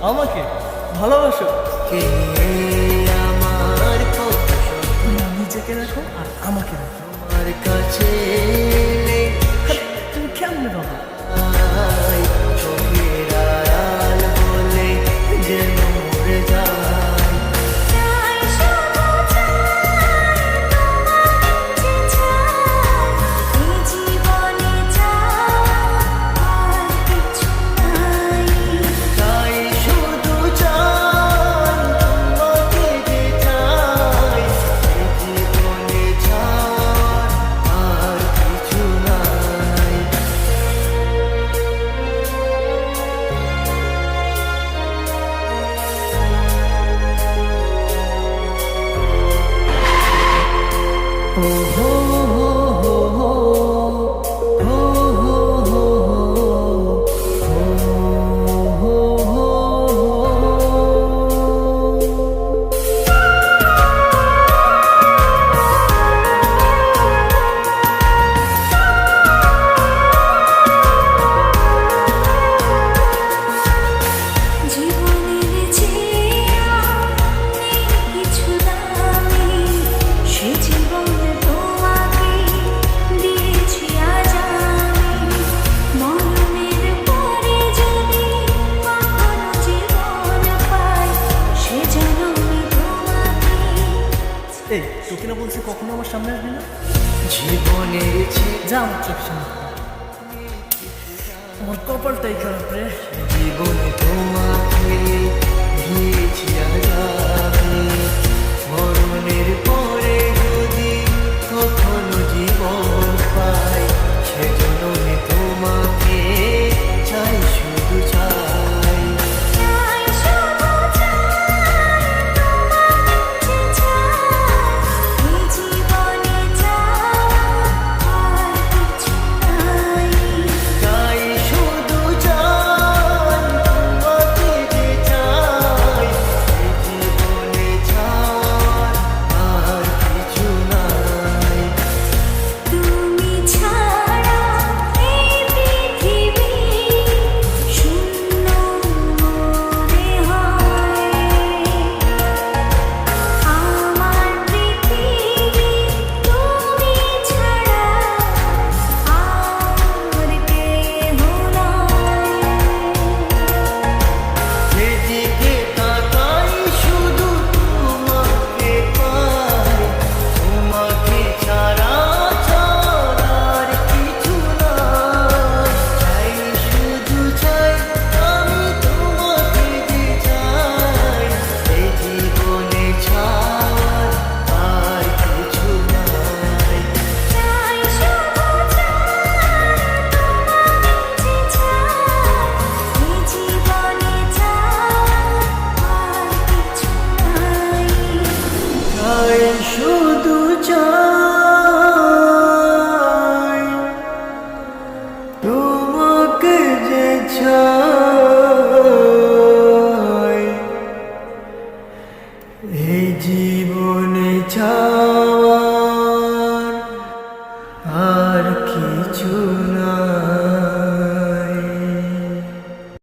আমাকে ভালোবাসো? কে আমার কথা তুমি নিজেকে রাখো আর আমাকে রাখো। আমার কাছে তুমি কেমনে বাবা? চোখের আড়াল বলে যেন মরে যায়। তাই শুধু চাই তোমাকে যে চাই, এই জীবনে চাই আর কিছু নাই। ও হো হো হো হো, হো হো হো হো, হো হো হো। জীবনের চেয়ে নেই কিছু দামি, সে জীবন তোমাকে দিয়েছি আজ আমি। মরণের পরে যদি কখনো জীবন পাই, সে জন্মে তোমাকে। এই তোকে না বলছি কখনো আমার সামনে আসবি না? জীবনের যা আমার চোখের সামনে। আমার কপালটাই খারাপ রে। জীবনে তোমাকে দিয়েছি আজ আমি। মরণের পর